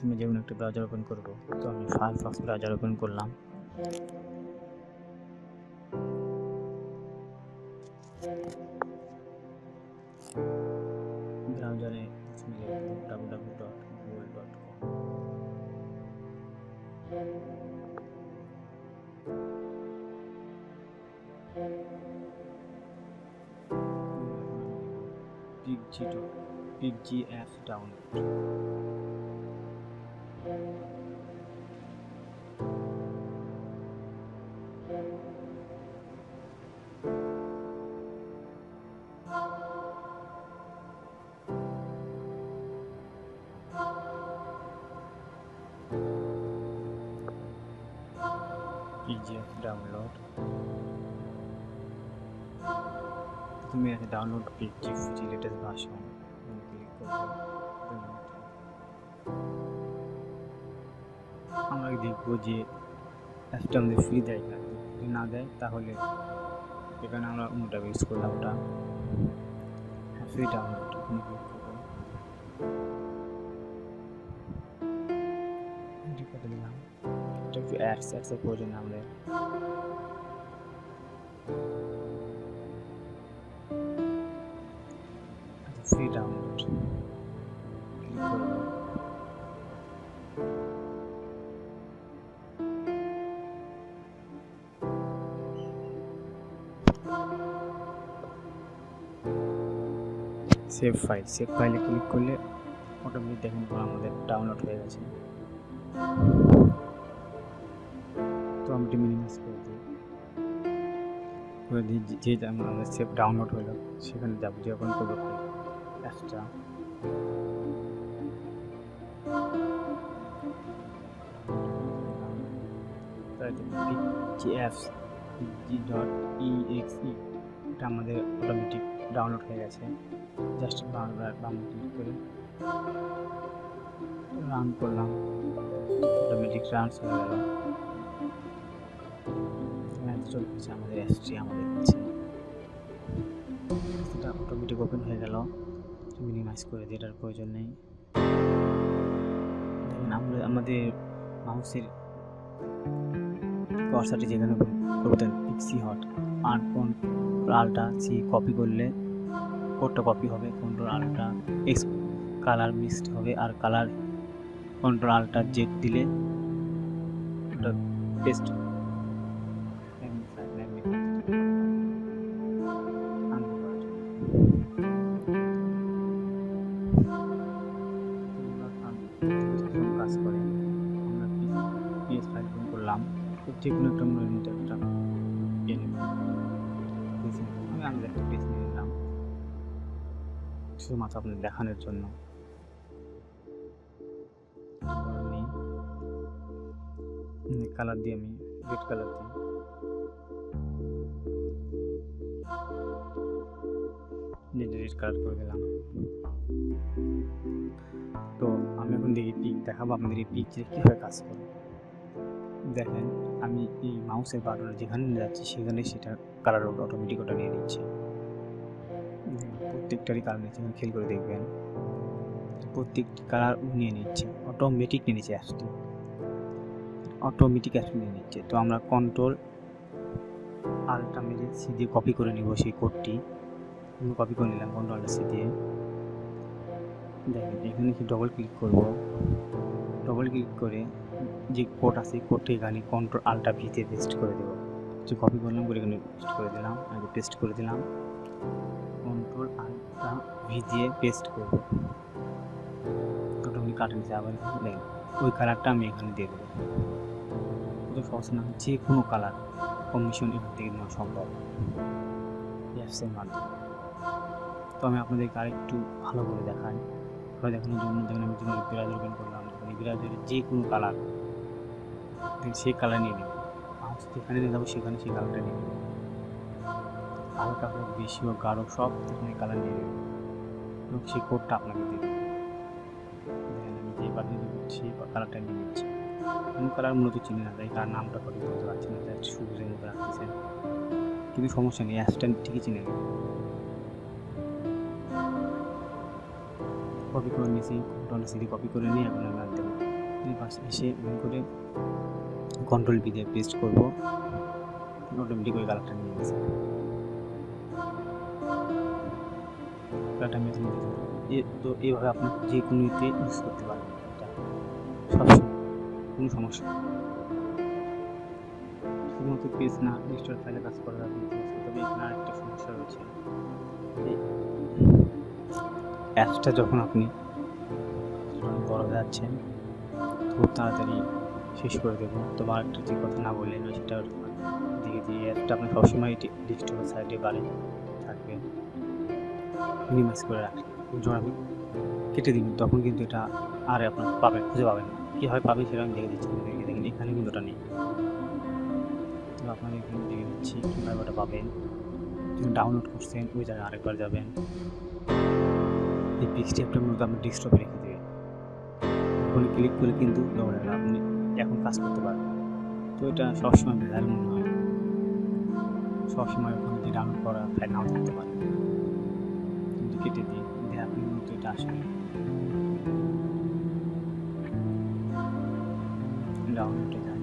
আমি যেমন একটা ব্রাউজার ওপেন করব, তো আমি ফায়ারফক্স ব্রাউজার ওপেন করলাম। ব্রাউজারে www.google.com। pgf download. pgf download. তুমি আছে download pgf latest version, click করব। আমরা দেখব যে অ্যাপটা আমাদের ফ্রি দেয় না, যদি না দেয় তাহলে এখানে আমরা অন্যটা ইউজ করলাম। ওটা ফ্রি ডাউনলোড ক্লিক করব। করে দিলাম। এটা একটু অ্যাডসের প্রয়োজন আমাদের। ফ্রি ডাউনলোড ক্লিক করব। সেভ ফাইলে ক্লিক করলে অটোমেটিক দেখেন আমাদের ডাউনলোড হয়ে গেছে। তো আমি মিনিমাইজ করে দিই, যে আমাদের সেভ ডাউনলোড হলো সেখানে যাবো, যে ওপেন করবো অ্যাপসটা। pgf.exe এটা আমাদের অটোমেটিক ডাউনলোড হয়ে গেছে। জাস্ট বাম ক্লিক করে রান করলাম, অটোমেটিক রান হয়ে গেল। চলছে আমাদের অ্যাপসটি আমাদের কাছে, এটা অটোমেটিক ওপেন হয়ে গেল। মিনিমাইজ করে দিই, এটার প্রয়োজন নেই। দেখেন আমরা আমাদের মাউসের কার্সারটি যেখানে করতেন পিক্সি হট আর Ctrl+Alt+C কপি করলে কোডটা কপি হবে, Ctrl+Alt+X কালার মিক্সড হবে, আর কালার Ctrl+Alt+Z দিলে ওটা পেস্ট কাজ করে। আমরা PS ফাইল ওপেন করলাম, যে কোনো একটা মনে নিতে একটা আমি একটা পেজ নিয়ে নিলাম শুধুমাত্র আপনাদের দেখানোর জন্য। কালার দিয়ে আমি রেড কালার দিয়ে রেড কালার করে দিলাম। তো আমি এখন দেখি পিক দেখাবো আপনাদের, এই পিক কীভাবে কাজ করে। দেখেন আমি এই মাউসের বাটন যেখানে নিয়ে যাচ্ছি সেখানে সেটা কালার অটোমেটিক ওটা নিয়ে নিচ্ছে। প্রত্যেকটারই কালার নিচ্ছে, খেয়াল করে দেখবেন প্রত্যেকটি কালার নিয়ে নিচ্ছে, অটোমেটিক নিয়ে নিচ্ছে অ্যাপসটি, অটোমেটিক অ্যাপস নিয়ে নিচ্ছে। তো আমরা Ctrl+Alt+C দিয়ে কপি করে নিব সেই কোডটি। আমি কপি করে নিলাম Ctrl+C দিয়ে। দেখেন এখানে কি ডবল ক্লিক করব, ডবল ক্লিক করে যে কোড আছে কোডটি এখানে Ctrl+Alt+V দিয়ে পেস্ট করে দেবো। যে কপি করলাম করে এখানে পেস্ট করে দিলাম, আগে পেস্ট করে দিলাম, Ctrl+Alt+V দিয়ে পেস্ট করব। ওটা আমি কাটে নিচ্ছি। আবার দেখেন ওই কালারটা আমি এখানে দিয়ে দেবো। ওটা সহজ না, যে কোনো কালার কম্বিনেশন এখান থেকে নেওয়া সম্ভব অ্যাপসের মাধ্যমে। তো আমি আপনাদেরকে আরেকটু ভালো করে দেখাই, ভালো দেখানোর জন্য দেখেন আমি যখন ব্রাউজার ওপেন করলাম, যখন এই ব্রাউজারে যে কোনো কালার সেই কালার নিয়ে নেব, মাউস যেখানে নিয়ে যাবো সেখানে সেই কালারটা নিয়ে নেব, হালকা হোক বেশি হোক গাঢ় সব এখানে কালার নিয়ে নেব এবং সেই কোডটা আপনাকে দিয়ে দেবো। দেখেন আমি যে বাতিল করছি সেই কালারটা নিয়ে নিচ্ছি। কোনো কালার মূলত চিনি না, তাই তার নামটা কপি করতে পারছি না, তাই সবুজের মতো রাখতেছেন, কিন্তু সমস্যা নেই, অ্যাপসটা ঠিকই চিনে নেব। কপি করে নিয়েছি, Ctrl+C দিয়ে কপি করে নিয়ে এখন আমি আর দেবো ফার্স্ট এসে করে Ctrl+B দিয়ে পেস্ট করবো, অটোমেটিক ওই কালারটা নিয়ে গেছে। কালারটা আমি তো এইভাবে আপনি যে কোনো ইতে ইউজ করতে পারবেন, এটা সবসময় কোনো সমস্যা নেই। শুধুমাত্র পেজ না রেজিস্টার ফাইলে কাজ করা যাবে, তবে এখানে আরেকটা সমস্যা রয়েছে। এই অ্যাপসটা যখন আপনি বড় যাচ্ছেন খুব তাড়াতাড়ি শেষ করে দেবো। তবে আরেকটা যে কথা না বললেন সেটা দিকে যে অ্যাপটা আপনি সবসময় ডেস্কটপের সাইডে বাড়ি থাকবে, মিনিমাইজ করে রাখবেন। যখন আপনি কেটে দিবেন তখন কিন্তু এটা আর আপনার খুঁজে পাবেন না। কীভাবে পাবেন সেটা আমি দেখে দিচ্ছি। দেখেন এখানে কিন্তু ওটা নেই, তো আপনাদের এখানে দেখে দিচ্ছি কীভাবে ওটা পাবেন। যখন ডাউনলোড করছেন ওই জায়গায় আরেকবার যাবেন, এই পিক্সি অ্যাপটা মূলত আপনি ডেস্কটপে রেখে দেবেন। ওখানে ক্লিক করে কিন্তু আপনি এখন কাজ করতে পারবেন। তো এটা সবসময় বেজার মনে হয়, সবসময় ওখানে যে ডাউনলোড করা ফাইল নাও থাকতে পারে, কিন্তু কেটে দিই দিয়ে আপনি মূলত এটা আসলে ডাউনলোডে যান,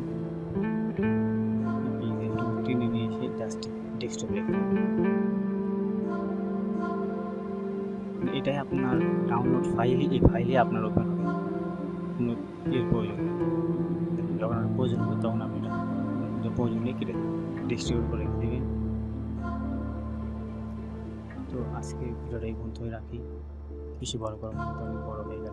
টেনে নিয়ে এসে জাস্ট ডেস্কটপে রেখে দেবেন। এটাই আপনার ডাউনলোড ফাইলই, এই ফাইলে আপনার ওপেন হবে, কোনো এর প্রয়োজন নেই। যখন আপনার প্রয়োজন হবে তখন আপনি এটা প্রয়োজন নেই কেটে দেবেন, ডেস্কটপের উপর রেখে দেবেন। তো আজকে ভিডিওটা এই পর্যন্তই রাখি, বেশি বড় করার মতো অনেক বড় হয়ে গেল।